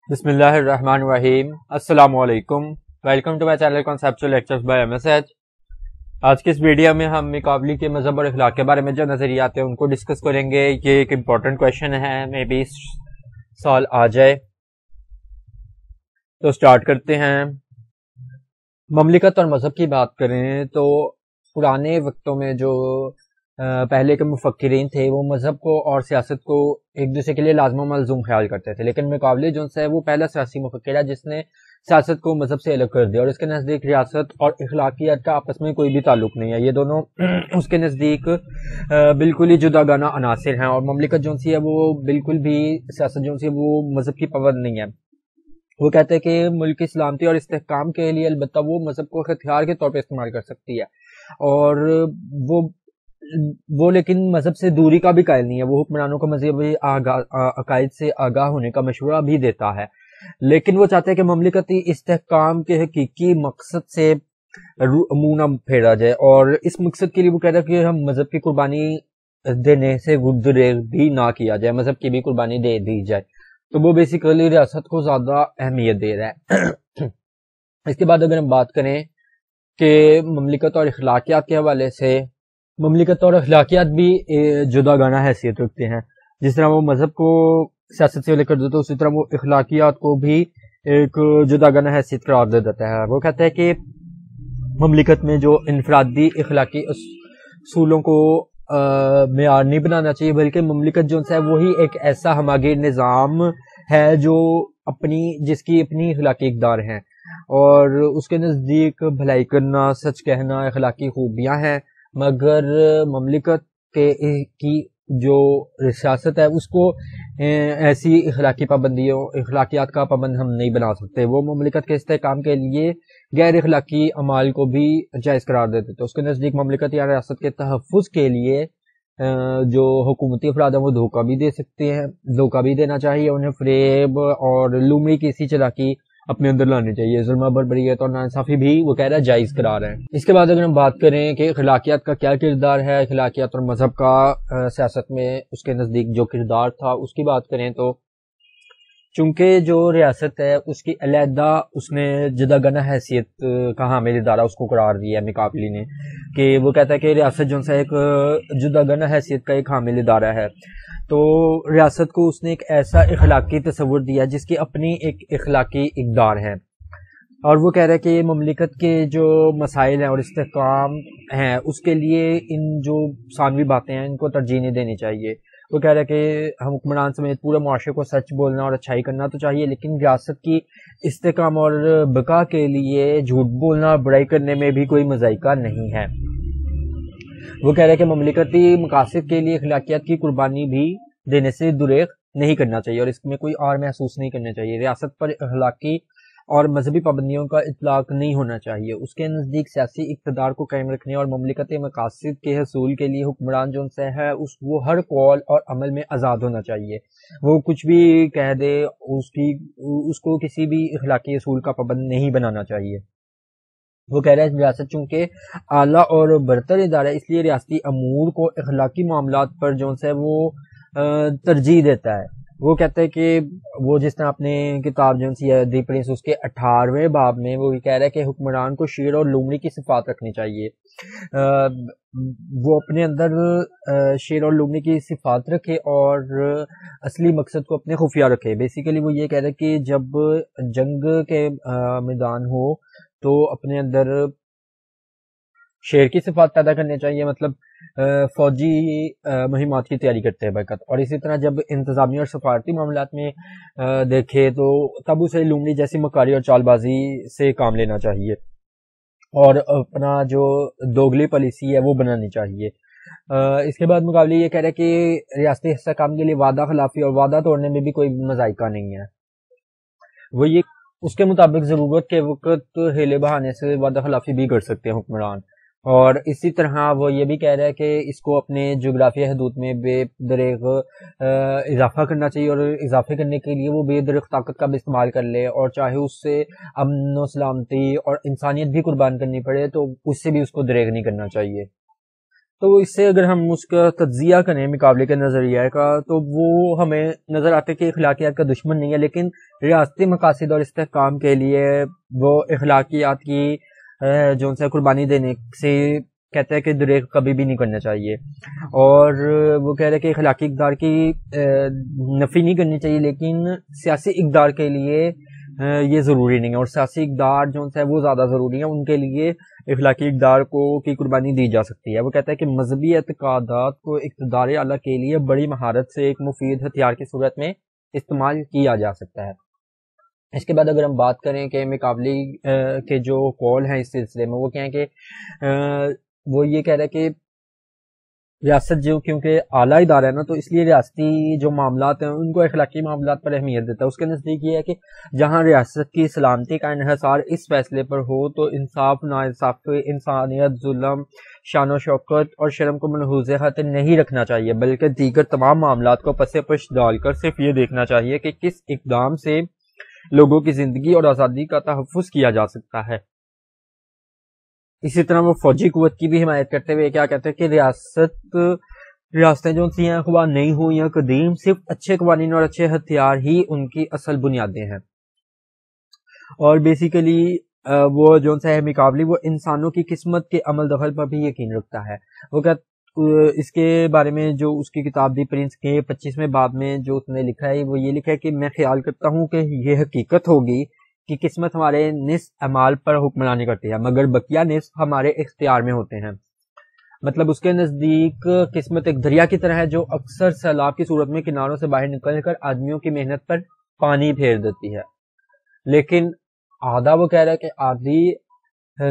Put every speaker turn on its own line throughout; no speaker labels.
بسم اللہ الرحمن الرحیم۔ السلام علیکم، welcome to my channel conceptual lectures by M S H. آج کی اس ویڈیو میں ہم مقابلی کے مذہب اور اخلاق کے بارے میں جو نظریات ہیں ان کو ڈسکس کریں گے۔ یہ ایک امپورٹنٹ کویشچن ہے، مے بی سوال آ جائے، تو سٹارٹ کرتے ہیں۔ مملکت اور مذہب کی بات کریں تو پرانے وقتوں میں جو پہلے کے مفکرین تھے وہ مذہب کو اور سیاست کو ایک دوسرے کے لیے لازم و ملزوم خیال کرتے تھے، لیکن مقابلی جو ہے وہ پہلا سیاسی مفکر ہے جس نے سیاست کو مذہب سے الگ کر دیا، اور اس کے نزدیک ریاست اور اخلاقیات کا آپس میں کوئی بھی تعلق نہیں ہے۔ یہ دونوں اس کے نزدیک بالکل ہی جداگانہ عناصر ہیں، اور مملکت جو ہے وہ بالکل بھی سیاست جو ہے وہ مذہب کی پابند نہیں ہے۔ وہ کہتے ہیں کہ ملک کی سلامتی اور استحکام کے لیے البتہ وہ مذہب کو ہتھیار کے طور پہ استعمال کر سکتی ہے، اور وہ لیکن مذہب سے دوری کا بھی قائل نہیں ہے۔ وہ حکمرانوں کو مذہبی عقائد سے آگاہ ہونے کا مشورہ بھی دیتا ہے، لیکن وہ چاہتے ہیں کہ مملکتی استحکام کے حقیقی مقصد سے منہ نہ پھیرا جائے، اور اس مقصد کے لیے وہ کہتا ہے کہ ہم مذہب کی قربانی دینے سے گریز بھی نہ کیا جائے، مذہب کی بھی قربانی دے دی جائے۔ تو وہ بیسیکلی ریاست کو زیادہ اہمیت دے رہا ہے۔ اس کے بعد اگر ہم بات کریں کہ مملکت اور اخلاقیات کے حوالے سے، مملکت اور اخلاقیات بھی جداگانہ حیثیت رکھتے ہیں۔ جس طرح وہ مذہب کو سیاست سے لے کر دیتا ہے، اسی طرح وہ اخلاقیات کو بھی ایک جداگانہ حیثیت قرار دے دیتا ہے۔ وہ کہتا ہے کہ مملکت میں جو انفرادی اخلاقی اصولوں کو معیار نہیں بنانا چاہیے، بلکہ مملکت جو ہے وہی ایک ایسا ہماگیر نظام ہے جو جس کی اپنی اخلاقی اقدار ہیں، اور اس کے نزدیک بھلائی کرنا، سچ کہنا اخلاقی خوبیاں ہیں، مگر مملکت کی جو سیاست ہے اس کو ایسی اخلاقی پابندیوں اخلاقیات کا پابند ہم نہیں بنا سکتے۔ وہ مملکت کے استحکام کے لیے غیر اخلاقی اعمال کو بھی جائز قرار دیتے تھے۔ اس کے نزدیک مملکت یا ریاست کے تحفظ کے لیے جو حکومتی افراد ہیں وہ دھوکہ بھی دے سکتے ہیں، دھوکہ بھی دینا چاہیے، انہیں فریب اور لومڑی کی اسی چلاکی اپنے اندر لانے چاہیے۔ ظلم، بربریت اور ناانصافی بھی وہ کہہ رہا ہے جائز قرار ہے۔ اس کے بعد اگر ہم بات کریں کہ اخلاقیات کا کیا کردار ہے، اخلاقیات اور مذہب کا سیاست میں اس کے نزدیک جو کردار تھا اس کی بات کریں تو چونکہ جو ریاست ہے اس کی علیحدہ اس نے جداگانہ حیثیت کا حامل ادارہ اس کو قرار دیا ہے مقابلی نے، کہ وہ کہتا ہے کہ ریاست جو ہے ایک جداگانہ حیثیت کا ایک حامل ادارہ ہے، تو ریاست کو اس نے ایک ایسا اخلاقی تصور دیا جس کی اپنی ایک اخلاقی اقدار ہے، اور وہ کہہ رہا ہے کہ مملکت کے جو مسائل ہیں اور استحکام ہیں اس کے لیے ان جو ثانوی باتیں ہیں ان کو ترجیح نہیں دینی چاہیے۔ وہ کہہ رہا ہے کہ ہم حکمران سمیت پورے معاشرے کو سچ بولنا اور اچھائی کرنا تو چاہیے، لیکن ریاست کی استحکام اور بقا کے لیے جھوٹ بولنا اور برائی کرنے میں بھی کوئی مذائقہ نہیں ہے۔ وہ کہہ رہے ہیں کہ مملکتی مقاصد کے لیے اخلاقیات کی قربانی بھی دینے سے دریغ نہیں کرنا چاہیے، اور اس میں کوئی اور محسوس نہیں کرنا چاہیے۔ ریاست پر اخلاقی اور مذہبی پابندیوں کا اطلاق نہیں ہونا چاہیے۔ اس کے نزدیک سیاسی اقتدار کو قائم رکھنے اور مملکتی مقاصد کے حصول کے لیے حکمران جو سے ہے وہ ہر قول اور عمل میں آزاد ہونا چاہیے۔ وہ کچھ بھی کہہ دے، اس کو کسی بھی اخلاقی اصول کا پابند نہیں بنانا چاہیے۔ وہ کہہ رہا ہے ریاست چونکہ اعلیٰ اور برتر ادارہ ہے، اس لیے ریاستی امور کو اخلاقی معاملات پر جو ہے وہ ترجیح دیتا ہے۔ وہ کہتے ہیں کہ وہ جس طرح اپنے کتاب جو ہے دی پرنس اس کے 18ویں باب میں وہ کہہ رہا ہے کہ حکمران کو شیر اور لومڑی کی صفات رکھنی چاہیے۔ وہ اپنے اندر شیر اور لومڑی کی صفات رکھے اور اصلی مقصد کو اپنے خفیہ رکھے۔ بیسیکلی وہ یہ کہہ رہا ہے کہ جب جنگ کے میدان ہو تو اپنے اندر شیر کی صفات پیدا کرنی چاہیے، مطلب فوجی مہمات کی تیاری کرتے ہیں برکت، اور اسی طرح جب انتظامی اور سفارتی معاملات میں دیکھے تو تب اسے لومڑی جیسی مکاری اور چال بازی سے کام لینا چاہیے، اور اپنا جو دوگلی پالیسی ہے وہ بنانی چاہیے۔ اس کے بعد مقابلے یہ کہہ رہا ہے کہ ریاستی استحکام کے لیے وعدہ خلافی اور وعدہ توڑنے میں بھی کوئی مذائقہ نہیں ہے۔ وہ یہ اس کے مطابق ضرورت کے وقت ہیلے بہانے سے وعدہ خلافی بھی کر سکتے ہیں حکمران، اور اسی طرح وہ یہ بھی کہہ رہا ہے کہ اس کو اپنے جغرافیہ حدود میں بے دریغ اضافہ کرنا چاہیے، اور اضافے کرنے کے لیے وہ بے دریغ طاقت کا بھی استعمال کر لے، اور چاہے اس سے امن و سلامتی اور انسانیت بھی قربان کرنی پڑے تو اس سے بھی اس کو دریغ نہیں کرنا چاہیے۔ تو اس سے اگر ہم اس کا تجزیہ کریں مقابلے کے نظریہ کا تو وہ ہمیں نظر آتا ہے کہ اخلاقیات کا دشمن نہیں ہے، لیکن ریاستی مقاصد اور استحکام کے لیے وہ اخلاقیات کی جو ان سے قربانی دینے سے کہتا ہے کہ دریغ کبھی بھی نہیں کرنا چاہیے، اور وہ کہہ رہے کہ اخلاقی اقدار کی نفی نہیں کرنی چاہیے، لیکن سیاسی اقدار کے لیے یہ ضروری نہیں ہے، اور سیاسی اقدار جو ہے وہ زیادہ ضروری ہے، ان کے لیے اخلاقی اقدار کی قربانی دی جا سکتی ہے۔ وہ کہتا ہے کہ مذہبی اعتقادات کو اقتدار اعلیٰ کے لیے بڑی مہارت سے ایک مفید ہتھیار کی صورت میں استعمال کیا جا سکتا ہے۔ اس کے بعد اگر ہم بات کریں کہ مقابلی کے جو قول ہیں اس سلسلے میں، وہ کیا ہے کہ وہ یہ کہہ رہا ہے کہ ریاست جو کیونکہ اعلیٰ ادارہ ہے نا، تو اس لیے ریاستی جو معاملات ہیں ان کو اخلاقی معاملات پر اہمیت دیتا ہے۔ اس کے نزدیک یہ ہے کہ جہاں ریاست کی سلامتی کا انحصار اس فیصلے پر ہو تو انصاف، ناانصافی، انسانیت، ظلم، شان و شوکت اور شرم کو ملحوظ خاطر نہیں رکھنا چاہیے، بلکہ دیگر تمام معاملات کو پس پش ڈال کر صرف یہ دیکھنا چاہیے کہ کس اقدام سے لوگوں کی زندگی اور آزادی کا تحفظ کیا جا سکتا ہے۔ اسی طرح وہ فوجی قوت کی بھی حمایت کرتے ہوئے کیا کہتے ہیں کہ ریاستیں جو سی ہیں خواہ نئی ہوں یا قدیم، صرف اچھے قوانین اور اچھے ہتھیار ہی ان کی اصل بنیادیں ہیں، اور بیسیکلی وہ جو ہے مقابلی وہ انسانوں کی قسمت کے عمل دخل پر بھی یقین رکھتا ہے۔ وہ اس کے بارے میں جو اس کی کتاب دی پرنس کے 25ویں باب میں جو اس نے لکھا ہے وہ یہ لکھا ہے کہ میں خیال کرتا ہوں کہ یہ حقیقت ہوگی کہ قسمت ہمارے نصف اعمال پر حکمرانی کرتی ہے، مگر بقیہ نصف ہمارے اختیار میں ہوتے ہیں۔ مطلب اس کے نزدیک قسمت ایک دریا کی طرح ہے جو اکثر سیلاب کی صورت میں کناروں سے باہر نکل کر آدمیوں کی محنت پر پانی پھیر دیتی ہے، لیکن آدھا وہ کہہ رہا ہے کہ آدھی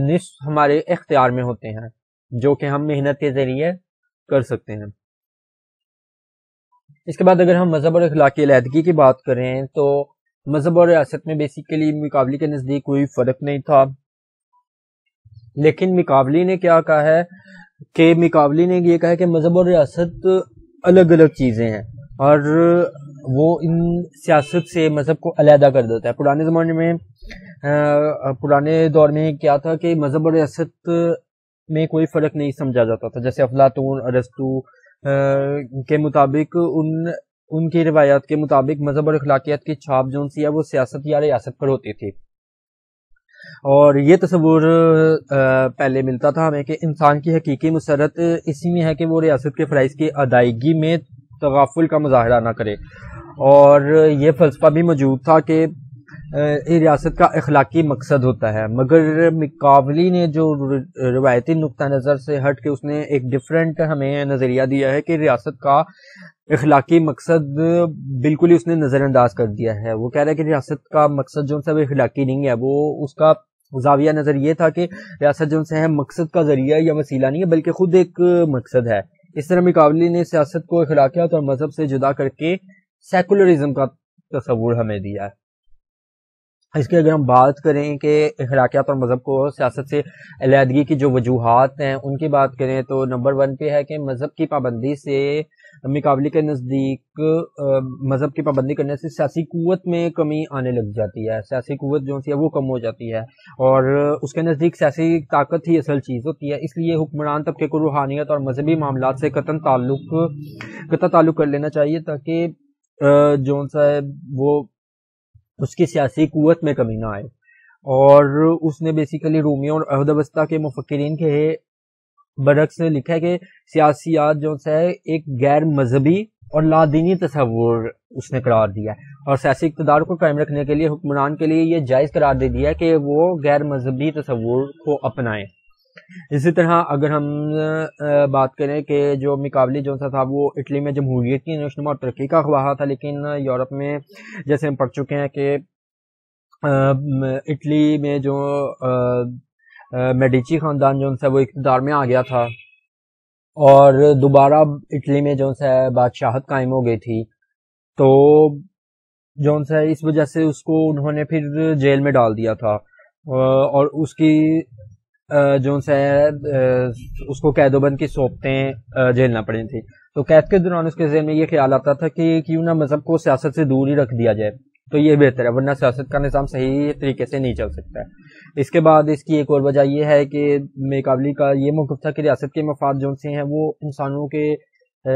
نصف ہمارے اختیار میں ہوتے ہیں جو کہ ہم محنت کے ذریعے کر سکتے ہیں۔ اس کے بعد اگر ہم مذہب اور اخلاقی علیحدگی کی بات کریں تو مذہب اور ریاست میں بیسیکلی مقابلی کے نزدیک کوئی فرق نہیں تھا، لیکن مقابلی نے کیا کہا ہے کہ مقابلی نے یہ کہا ہے کہ مذہب اور ریاست الگ الگ چیزیں ہیں، اور وہ ان سیاست سے مذہب کو علیحدہ کر دیتا ہے۔ پرانے زمانے میں پرانے دور میں کیا تھا کہ مذہب اور ریاست میں کوئی فرق نہیں سمجھا جاتا تھا، جیسے افلاطون، ارسطو کے مطابق ان کی روایات کے مطابق مذہب اور اخلاقیات کی چھاپ جو سی ہے وہ سیاست یا ریاست پر ہوتی تھی، اور یہ تصور پہلے ملتا تھا ہمیں کہ انسان کی حقیقی مسرت اسی میں ہے کہ وہ ریاست کے فرائض کی ادائیگی میں تغافل کا مظاہرہ نہ کرے، اور یہ فلسفہ بھی موجود تھا کہ ریاست کا اخلاقی مقصد ہوتا ہے، مگر مقابلی نے جو روایتی نقطہ نظر سے ہٹ کے اس نے ایک ڈیفرنٹ ہمیں نظریہ دیا ہے کہ ریاست کا اخلاقی مقصد بالکل ہی اس نے نظر انداز کر دیا ہے۔ وہ کہہ رہا ہے کہ ریاست کا مقصد جو ہے وہ اخلاقی نہیں ہے، وہ اس کا زاویہ نظر یہ تھا کہ ریاست جو ہے مقصد کا ذریعہ یا وسیلہ نہیں ہے بلکہ خود ایک مقصد ہے۔ اس طرح مقابلی نے سیاست کو اخلاقیات اور مذہب سے جدا کر کے سیکولرزم کا تصور ہمیں دیا ہے۔ اس کی اگر ہم بات کریں کہ اخلاقیات اور مذہب کو سیاست سے علیحدگی کی جو وجوہات ہیں ان کی بات کریں تو نمبر 1 پہ ہے کہ مذہب کی پابندی سے مقابلی کے نزدیک مذہب کی پابندی کرنے سے سیاسی قوت میں کمی آنے لگ جاتی ہے، سیاسی قوت جو ہے وہ کم ہو جاتی ہے، اور اس کے نزدیک سیاسی طاقت ہی اصل چیز ہوتی ہے۔ اس لیے حکمران طبقے کو روحانیت اور مذہبی معاملات سے قطع تعلق کر لینا چاہیے تاکہ جو ہے وہ اس کی سیاسی قوت میں کمی نہ آئے۔ اور اس نے بیسیکلی رومیوں اور عہد وسطیٰ کے مفکرین کے برعکس لکھا ہے کہ سیاسیات جو ہے ایک غیر مذہبی اور لادینی تصور اس نے قرار دیا ہے، اور سیاسی اقتدار کو قائم رکھنے کے لیے حکمران کے لیے یہ جائز قرار دے دیا ہے کہ وہ غیر مذہبی تصور کو اپنائیں۔ اسی طرح اگر ہم بات کریں کہ جو مقابلی جو تھا وہ اٹلی میں جمہوریت کی نشوونما اور ترقی کا خواہاں تھا، لیکن یورپ میں جیسے ہم پڑھ چکے ہیں کہ اٹلی میں جو میڈیچی خاندان جو ہے وہ اقتدار میں آ گیا تھا، اور دوبارہ اٹلی میں جو ہے بادشاہت قائم ہو گئی تھی، تو جو ہے اس وجہ سے اس کو انہوں نے پھر جیل میں ڈال دیا تھا، اور اس کی جو ہے اس کو قید و بند کی صوبتیں جھیلنا پڑی تھی۔ تو قید کے دوران اس کے ذہن میں یہ خیال آتا تھا کہ کیوں نہ مذہب کو سیاست سے دور ہی رکھ دیا جائے، تو یہ بہتر ہے، ورنہ سیاست کا نظام صحیح طریقے سے نہیں چل سکتا ہے۔ اس کے بعد اس کی ایک اور وجہ یہ ہے کہ میکاولی کا یہ موقف تھا کہ ریاست کے مفاد جو سے ہیں وہ انسانوں کے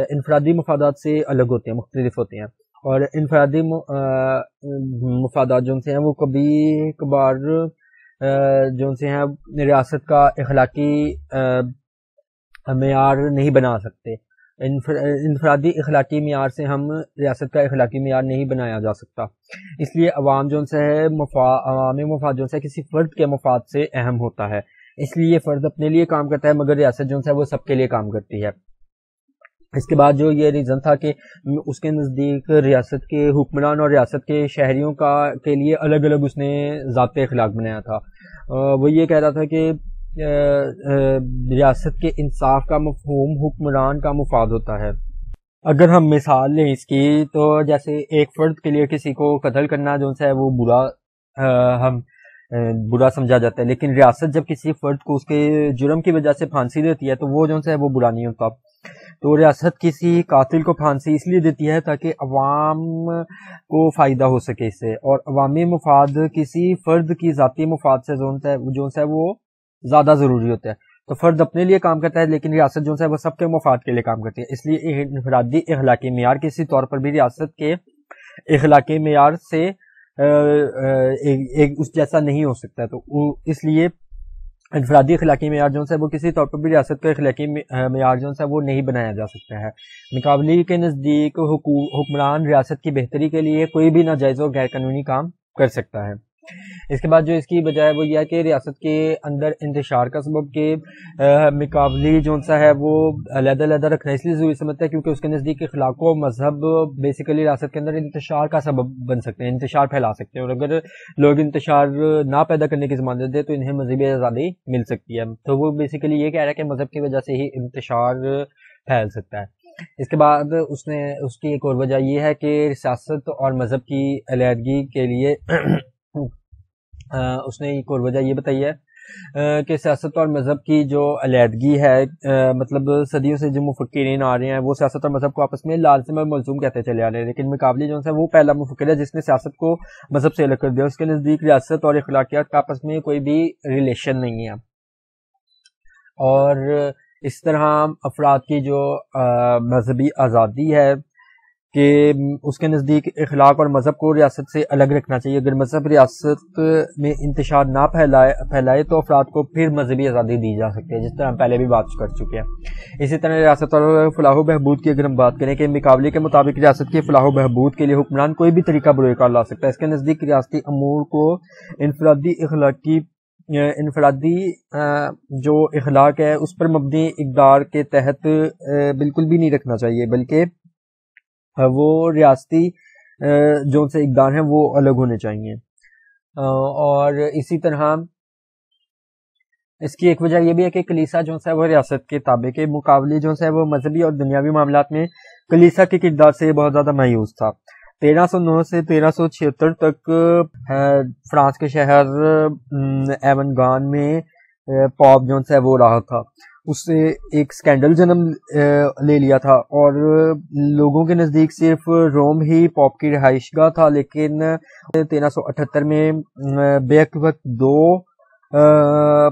انفرادی مفادات سے الگ ہوتے ہیں، مختلف ہوتے ہیں، اور انفرادی مفادات جو سے ہیں وہ کبھی کبھار جو سے ہیں ریاست کا اخلاقی معیار نہیں بنا سکتے۔ انفرادی اخلاقی معیار سے ہم ریاست کا اخلاقی معیار نہیں بنایا جا سکتا، اس لیے عوام جو سے ہے عوامی مفاد جو سے کسی فرد کے مفاد سے اہم ہوتا ہے، اس لیے یہ فرد اپنے لیے کام کرتا ہے مگر ریاست جو ہے وہ سب کے لیے کام کرتی ہے۔ اس کے بعد جو یہ ریزن تھا کہ اس کے نزدیک ریاست کے حکمران اور ریاست کے شہریوں کے لیے الگ الگ اس نے ضابطۂ اخلاق بنایا تھا۔ وہ یہ کہہ رہا تھا کہ ریاست کے انصاف کا مفہوم حکمران کا مفاد ہوتا ہے۔ اگر ہم مثال لیں اس کی تو جیسے ایک فرد کے لیے کسی کو قتل کرنا جو ہے وہ برا سمجھا جاتا ہے، لیکن ریاست جب کسی فرد کو اس کے جرم کی وجہ سے پھانسی دیتی ہے تو وہ جو ہے وہ برا نہیں ہوتا۔ تو ریاست کسی قاتل کو پھانسی اس لیے دیتی ہے تاکہ عوام کو فائدہ ہو سکے اس سے، اور عوامی مفاد کسی فرد کی ذاتی مفاد سے جو ہے وہ زیادہ ضروری ہوتا ہے۔ تو فرد اپنے لیے کام کرتا ہے لیکن ریاست جو ہے وہ سب کے مفاد کے لیے کام کرتی ہے، اس لیے انفرادی اخلاقی معیار کسی طور پر بھی ریاست کے اخلاقی معیار سے اس جیسا نہیں ہو سکتا، تو اس لیے انفرادی اخلاقی معیار جو ہے وہ کسی طور پر بھی ریاست کا اخلاقی معیار جو ہے وہ نہیں بنایا جا سکتا ہے۔ میکاولی کے نزدیک حکمران ریاست کی بہتری کے لیے کوئی بھی ناجائز اور غیر قانونی کام کر سکتا ہے۔ اس کے بعد جو اس کی وجہ ہے وہ یہ ہے کہ ریاست کے اندر انتشار کا سبب کہ میکاولی جو ہے وہ علیحدہ علیحدہ رکھنا اس لیے ضروری سمجھتا ہے کیونکہ اس کے نزدیک اخلاق و مذہب بیسیکلی ریاست کے اندر انتشار کا سبب بن سکتے ہیں، انتشار پھیلا سکتے ہیں، اور اگر لوگ انتشار نہ پیدا کرنے کی ضمانت دے تو انہیں مذہبی آزادی مل سکتی ہے۔ تو وہ بیسیکلی یہ کہہ رہا ہے کہ مذہب کی وجہ سے ہی انتشار پھیل سکتا ہے۔ اس کے بعد اس کی ایک اور وجہ یہ ہے کہ سیاست اور مذہب کی علیحدگی کے لیے اس نے ایک اور وجہ یہ بتائی ہے کہ سیاست اور مذہب کی جو علیحدگی ہے، مطلب صدیوں سے جو مفکرین آ رہے ہیں وہ سیاست اور مذہب کو آپس میں لازم اور ملزوم کہتے چلے آ رہے ہیں، لیکن میکاولی جو ہے وہ پہلا مفکر ہے جس نے سیاست کو مذہب سے الگ کر دیا۔ اس کے نزدیک ریاست اور اخلاقیات کا آپس میں کوئی بھی ریلیشن نہیں ہے، اور اس طرح افراد کی جو مذہبی آزادی ہے کہ اس کے نزدیک اخلاق اور مذہب کو ریاست سے الگ رکھنا چاہیے۔ اگر مذہب ریاست میں انتشار نہ پھیلائے تو افراد کو پھر مذہبی آزادی دی جا سکتی ہے، جس طرح ہم پہلے بھی بات کر چکے ہیں۔ اسی طرح ریاست اور فلاح و بہبود کی اگر ہم بات کریں کہ میکاولی کے مطابق ریاست کے فلاح و بہبود کے لیے حکمران کوئی بھی طریقہ بروئے کار لا سکتا ہے۔ اس کے نزدیک ریاستی امور کو انفرادی جو اخلاق ہے اس پر مبنی اقدار کے تحت بالکل بھی نہیں رکھنا چاہیے، بلکہ وہ ریاستی جو سے اقدار ہیں وہ الگ ہونے چاہیے۔ اور اسی طرح اس کی ایک وجہ یہ بھی ہے کہ کلیسا جو ہے وہ ریاست کے تابع کے مقابلے جو ہے وہ مذہبی اور دنیاوی معاملات میں کلیسا کے کردار سے بہت زیادہ مایوس تھا۔ 1309 سے 1376 تک فرانس کے شہر ایونگان میں پاپ جو ہے وہ رہا تھا، اس سے ایک سکینڈل جنم لے لیا تھا، اور لوگوں کے نزدیک صرف روم ہی پاپ کی رہائش گاہ تھا، لیکن 1378 میں بیک وقت 2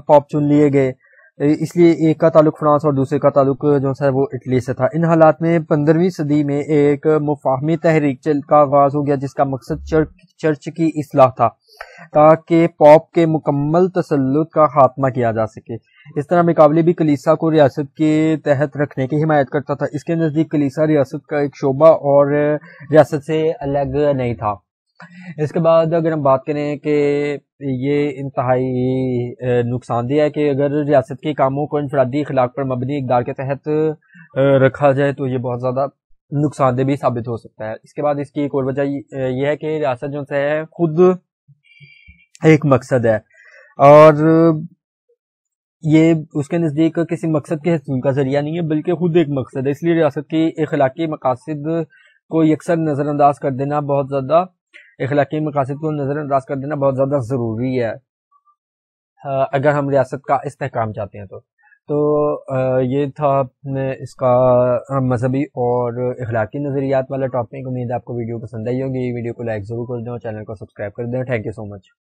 پاپ چن لیے گئے، اس لیے ایک کا تعلق فرانس اور دوسرے کا تعلق جو ہے وہ اٹلی سے تھا۔ ان حالات میں 15ویں صدی میں ایک مفاہمی تحریک کا آغاز ہو گیا جس کا مقصد چرچ کی اصلاح تھا تاکہ پاپ کے مکمل تسلط کا خاتمہ کیا جا سکے۔ اس طرح میکاولی بھی کلیسا کو ریاست کے تحت رکھنے کی حمایت کرتا تھا۔ اس کے نزدیک کلیسا ریاست کا ایک شعبہ اور ریاست سے الگ نہیں تھا۔ اس کے بعد اگر ہم بات کریں کہ یہ انتہائی نقصان دہ ہے کہ اگر ریاست کے کاموں کو انفرادی اخلاق پر مبنی اقدار کے تحت رکھا جائے تو یہ بہت زیادہ نقصان دہ بھی ثابت ہو سکتا ہے۔ اس کے بعد اس کی ایک اور وجہ یہ ہے کہ ریاست جو ہے خود ایک مقصد ہے، اور یہ اس کے نزدیک کسی مقصد کے حصول کا ذریعہ نہیں ہے بلکہ خود ایک مقصد ہے، اس لیے ریاست کی اخلاقی مقاصد کو یکسر نظر انداز کر دینا بہت زیادہ ضروری ہے اگر ہم ریاست کا استحکام چاہتے ہیں تو۔ تو یہ تھا اس کا مذہبی اور اخلاقی نظریات والا ٹاپک. امید ہے آپ کو ویڈیو پسند آئی ہوگی. ویڈیو کو لائک ضرور کر دیں اور چینل کو سبسکرائب کر دیں. Thank you so much.